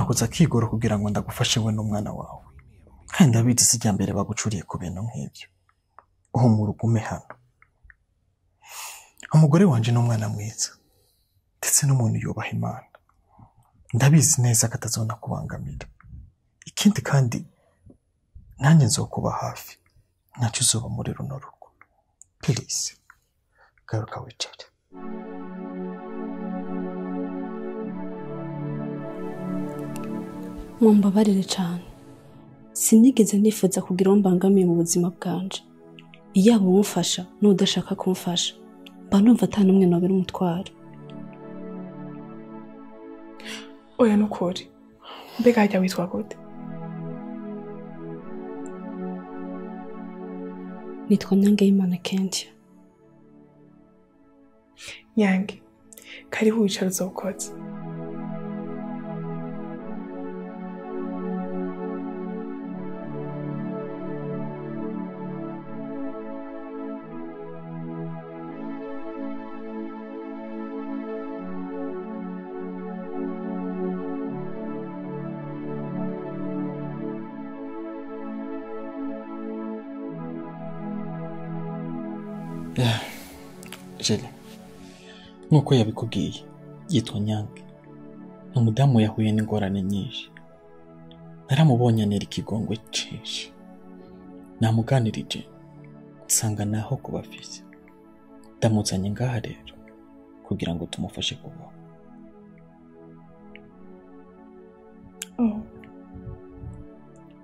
nakoze akigoro kugira ngo ndagufashe we n'umwana wawe kandi ndabizi si rya mbere bagucuriye ku bintu nk'ibyo uhumura ugume hano umugore wanje n'umwana mwiza ndetse n'umuntu yubaha Imana ndabizi neza ko atazona kubangamira ikindi kandi nanjye nzokuba hafi ntacyo uzoba muri runo rugo please garuka wicare mumbabarire cyane sinigeze nifuza kugira mbangamiye mu buzima bwanje iyaba umufasha n'udashaka kumfasha mba numva atanumwe nobera umutwaro oya nukuri mbega hajya witwa gute nitwa Nyangeyimana Kentia Nyange karibu wicare uzokoze Jeli nkuko yabikubwiye yitwa Nyange umudamu yahuye n'ingorane nyinshi naramubonye anera ikigongwe cyinshi namuganirije nsanga naho kubafise ndamuzanye ngaha rero kugira ngo tumufashe kubaho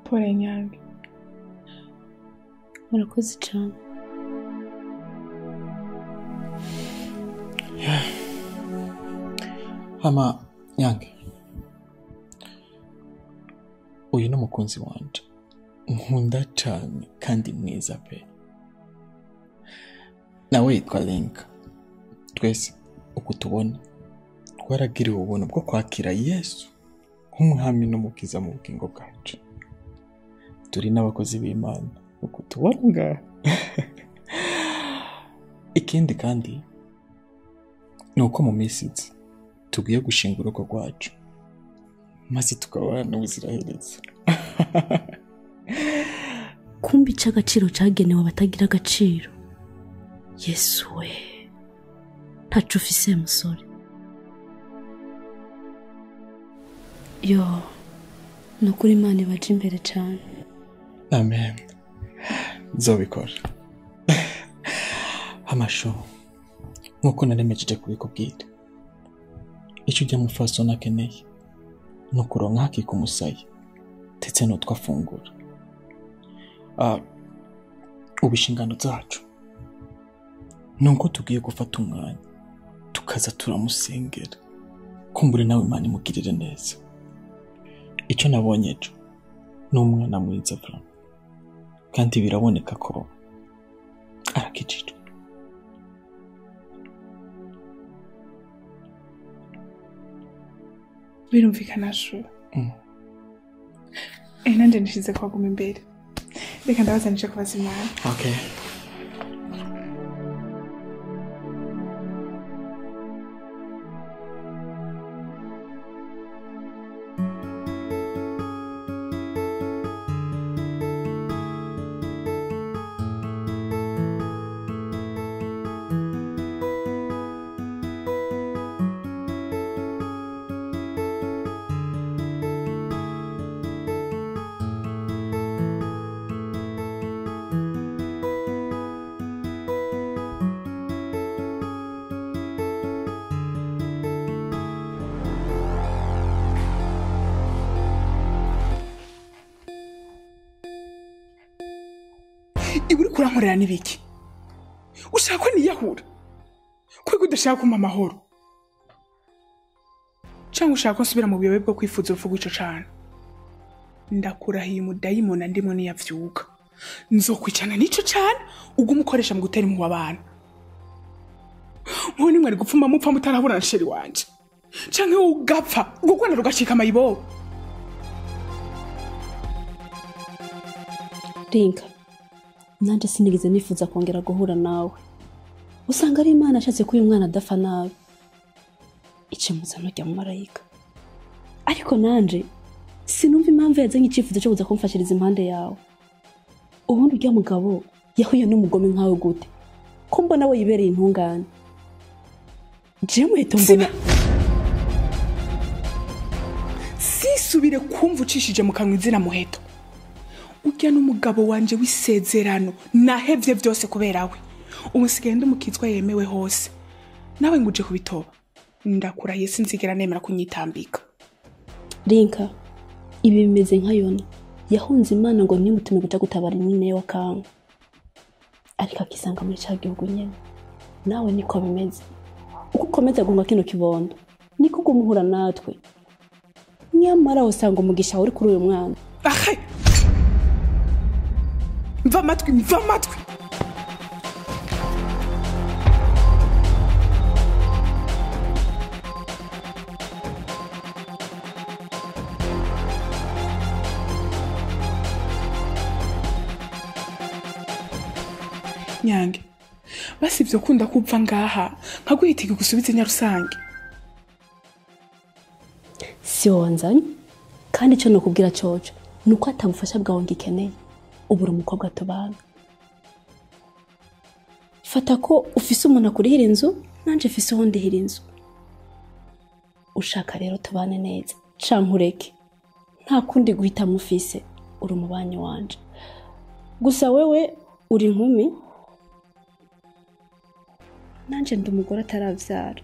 pole Nyange murakoze cyane Hama Nyange uyu n'umukunzi wanje nkunda cyane kandi mwiza pe nawe yitwa Lenka twese uko tubona twaragiriwe ubuntu bwo kwakira Yesu nk'umwami n'umukiza mu bugingo bwacu turi n'abakozi b'Imana uko tubona ngaha ikindi kandi nuko mu minsi tugiye gushinga urugo rwacu maze tukabana ubuziraherezo kumbi cy'agaciro cyagenewe abatagira agaciro Yesu we ntacu ufise musore yo nukuri Imana ibaje imbere cyane amen nzobikora amasho nkuko naremejeje kubikubwira icyo ujya mu faso nakeneye no kuronka hakika umusayi ndetse no twafungura ubishingano zacu nuko tugiye gufata umwanya tukaza turamusengera kumbure nawe Imana imugirire neza icyo nabonye ejo n'umwana mwiza Frank kandi biraboneka ko arakijijwe birumvikana sho nanje nishize kwaguma imbere reka ndabazanisha kubaza Imana okay iburi kurankorera nibiki ushaka ko niyahura kwego udashaka kumpa amahoro cyangwa ushaka ko nsubira mu buyobe bwo kwifuza urupfu rw'ico cana ndakurahiye umudayimona ndimo niyavyuka nzokwicana n'ico cana ubwo umukoresha mu gutera impuhwe abana mubone mwari gupfuma mupfa mutarabona na sheri wanje canke ugapfa ubwo rwanda rugacika amayibobo Rinka nanje sinigeze nifuza kongera guhura nawe usanga ari Imana ashatse ko uyu mwana adapfa nabi icemuzano rya marayika ariko nanje sinumva impamvu yazanye icyifuzo cyo kuza kumfashiriza impande yawe. Ubundi urya mugabo yahuye n'umugome nkawe gute ko mbona we yibereye intungane? Je muheto mbona sisubire kumva ucishije mu kanwa izina Muheto. Urya n'umugabo wanje w'isezerano nahevye byose kubera we. Umusigaye ndumukizwa yemewe hose. Nawe nguje kubitoba. Ndakurahiye sinzigera nemera kunyitambika. Rinka, ibi bimeze nka Yona yahunze Imana ngo nimutume guca gutabara nyine wa kanga, ariko akisanga muri cya gihugu nyene. Nawe niko bimeze, uko ukomeza gunga kino kibondo niko gumuhura natwe. Nyamara usanga umugisha uri kuri uyu mwana. Ahe, mva matwi. Nyange, basi ibyo kunda kupfa ngaha nkaguhitiga gusubiza Nyarusange. Si wanzanye kandi icyo nokubwira cyoco nuko atamufasha bwawe ngikeneye. Ubura umukobwa tubana. Fata ko ufise umuntu akurihira inzu, nanje ufise undi hira inzu. Ushaka rero tubane neza canke ureke. Nta kundi guhita mufise, uri umubanyi wanje. Gusa wewe uri inkumi, nanje ndi umugore ataravyara.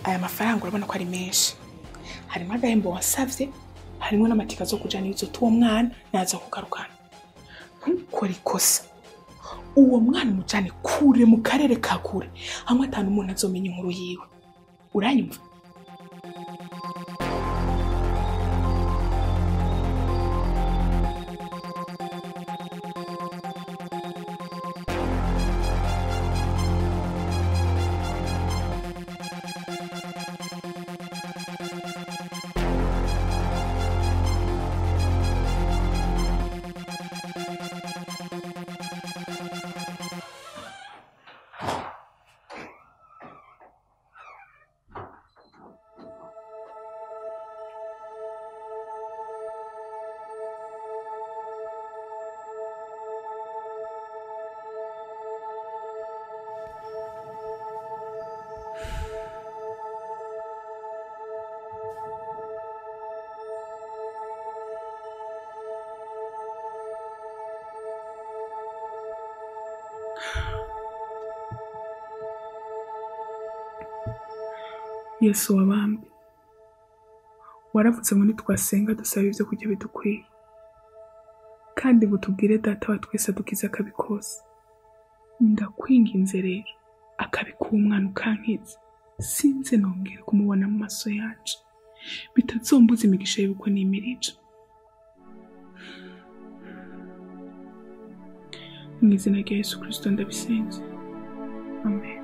aya mafaranga urabona ko ari menshi, harimo agahembo wasavye, harimo n'amatika zo kujana izo tuwo mwana naza kugarukana. Ntukore ikosa, uwo mwana umujane kure mu karere ka kure, hamwe atanu umuntu azomenya inkuru yiwe. Uranyumva? Yesu wabambwe, waravuze ngo nitwasenga dusaba ivyo kurya bidukwiye, kandi ngo tubwire data wa twese adukiza akabi kose. Ndakwinginze rero akabi k'umwana ukankiza, sinze nongere kumubona mu maso yanje, bitazombuza imigisha y'uko nimirije. Mu izina rya Yesu Kristo ndabisenze, amen.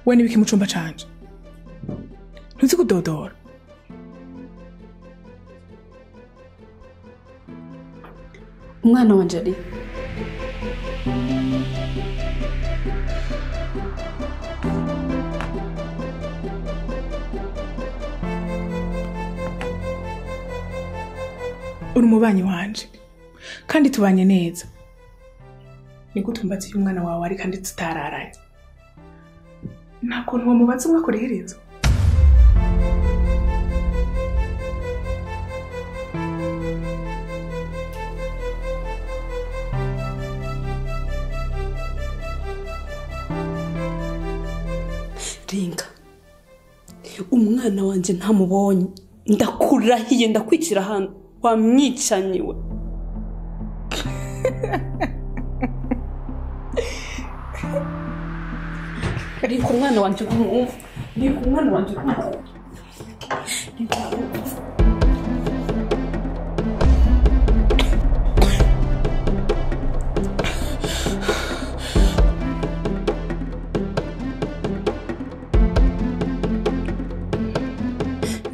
We nibiki mu cumba canje? Ntuzi kudodora? Umwana wanje ari uri umubanyi wanje kandi tubanye neza. Nigute umbatse umwana wawe ari kandi tutararanye? Nako ntuwo mubatse mwakorehereza. Ringa, umwana wanje ntamubonye, ndakurahiye ndakwicira hano, wamwicanyiwe. Ringa, umwana wanje kumwumva. Ringa, umwana wanje kumwumva.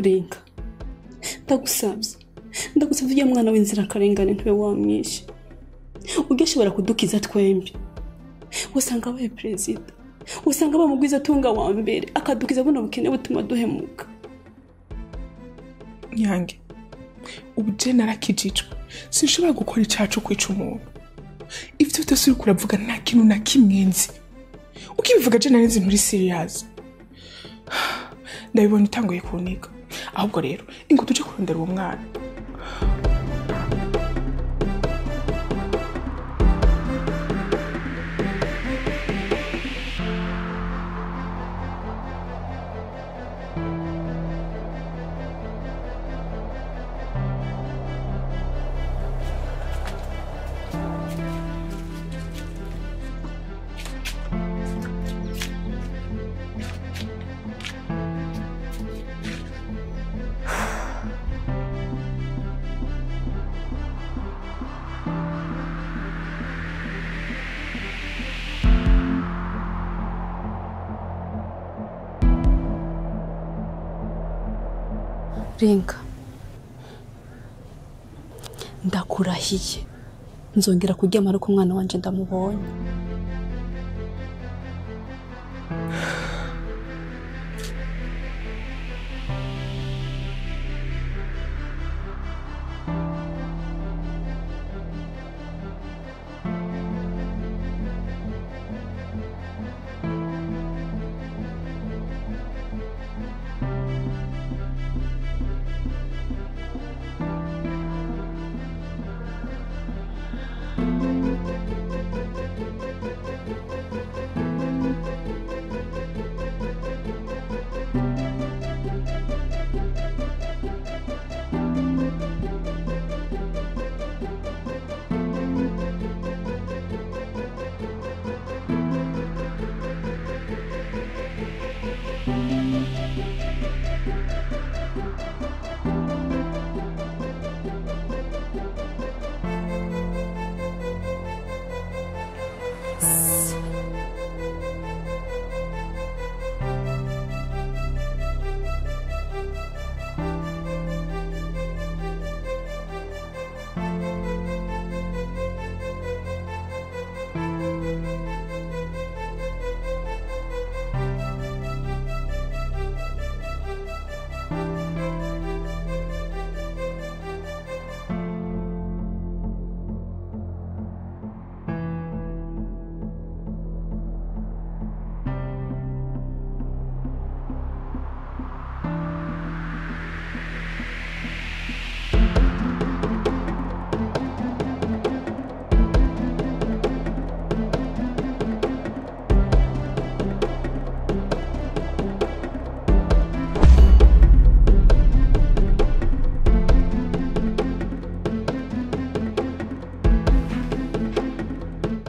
Ringa, ndagusabye uyu mwana w'inzira karengane ntwe wamwishe. ugashobora kudukiza twembi. Usanga abaye perezida, usanga bamugwiza tunga wa mbere akadukiza buno bukene butuma duhemuka. Nyange, ubu je narakijijwe, sinshobora gukora icacu kwica umuntu. Ivyo byose uri kuravuga nta kintu na kimwe nzi. Ukibivuga je narenze nturi serious. Ndabibona itangoye kunika. Ahubwo rero ingo tuje kurondera uwo mwana. Rinka, ndakurahiye nzongera kuryama ariko umwana wanje ndamubonye.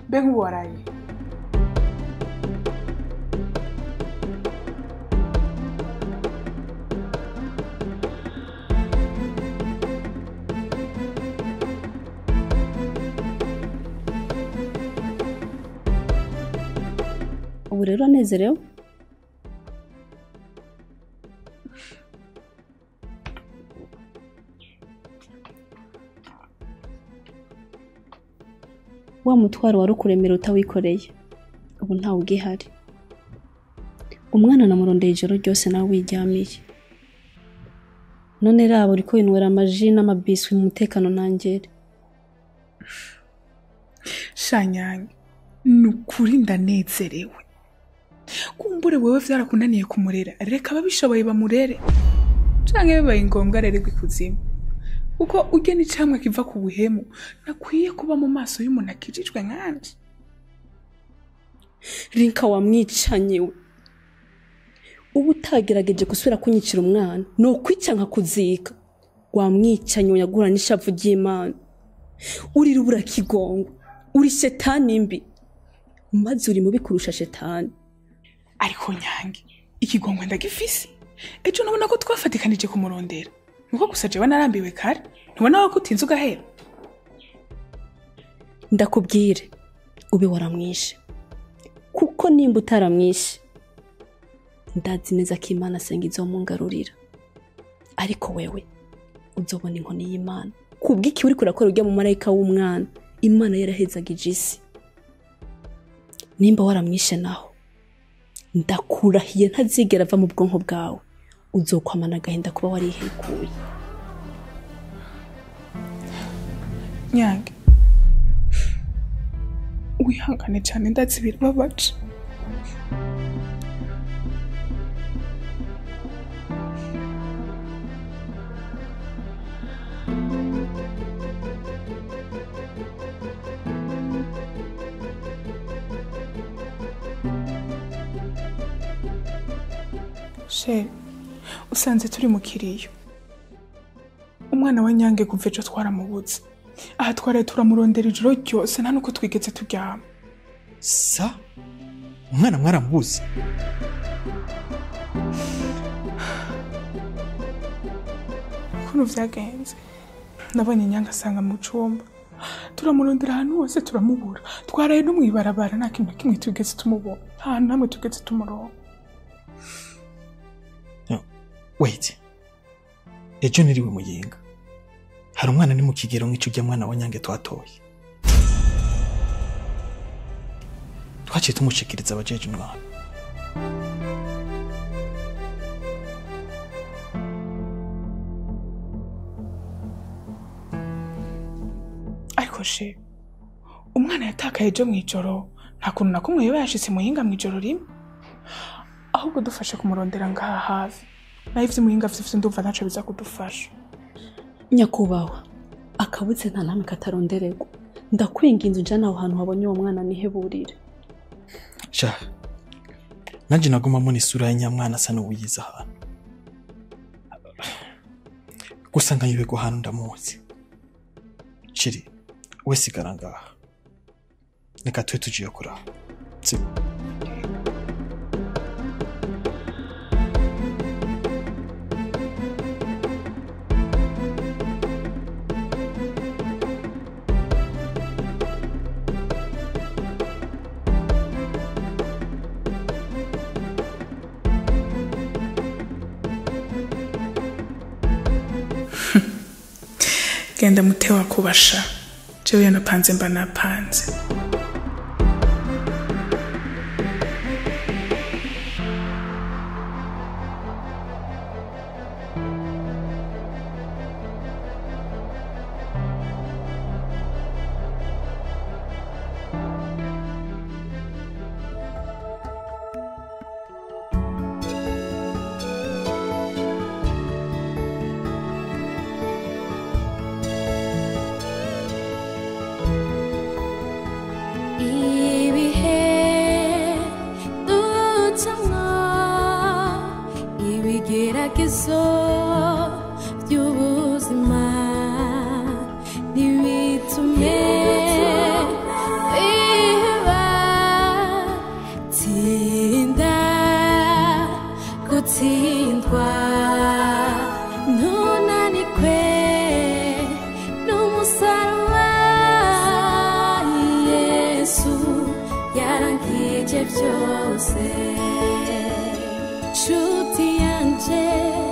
Bengu waraye. Ubu rero anezerewe. Wa mutwaro wari ukuremera utawikoreye ubu ntawe ugihari. Umwana namurondeye ijoro ryose nawe wiryamiye. None rabo uriko inwera amaji n'amabiswi mu mutekano nangere. Shanyange, nukuri ndanezerewe. Kumbure wewe vyarakunaniye kumurera, reka babishoboye bamurere. Canke bibaye ngombwa rero gwikuzimu. Uko ugeni camwe kiva ku buhemu, nakwiye kuba mu maso y'umuntu akijijwe nkanje. Rinka wamwicanye we. Ubu utagerageje gusubira kunyicira umwana, no kwica nka kuzika. Wamwicanye yagura n'ishavu ry'Imana. Uri rubura kigongo, uri shetani mbi. Maze uri mubi kurusha shetani. Ariko Nyange, ikigongo ndagifise. Ejo nabona ko twafatikanije kumurondera. Nuko gusa jewe narambiwe kare. Ntubona wako utinze ugahera. Ndakubwire, ube waramwishe. Kuko nimba utaramwishe, ndazi neza ko Imana asenga izomungarurira. Ariko wewe uzobona inkoni y'Imana. Kubw'iki uri kurakora ujya mu marayika w'umwana, Imana yarahezagije isi. Nimba waramwishe naho, ndakurahiye ntazigera ava mu bwonko bwawe, uzokwamana agahinda kuba warihekuye. Nyange, wihangane cyane, ndazi birababaje. Sheri, usanze turi mu kiriyo. Umwana wa Nyange kuva ejo twaramubuze. Aha twaraye turamurondera ijoro ryose nta nuko twigeze turyama. Sa? Umwana mwaramubuze? Kuno vyagenze. Nabonye Nyange asanga mu cumba. Turamurondera ahantu hose turamubura. Twaraye no mwibarabara nta kintu kimwe twigeze tumubona. Nta namwe twigeze tumuronka. Wait. Ejo niriwe Muyinga. Hari umwana ni mu kigero nk'ico ujya mwana wa Nyange twatoye. Twaciye tumushikiriza abajeje umwana. Ariko she, umwana yatakaye ejo mw'ijoro, nta kuntu na kumwe yoba yashitse Muyinga mw'ijoro rimwe. Ahubwo dufashe kumurondera ngaha hafi. Na ivyo Muyinga vyose ndumva ntaco biza kudufasha. Nyakubahwa, akabutse nta namwe katarondererwa. Ndakwinginze njana aho hantu habonye uwo mwana niheburire. Sha. Nanje naguma mbona isura y'Nyamwana asa n'uwiyiza hano. Gusa nkayibwe ko hano ndamuzi. Chiri, we sigara ngaha. Reka twe tugiye kuraba. Genda mutewa kubasha. Jewe yanapanze mba napanze. byose, nshuti yanje.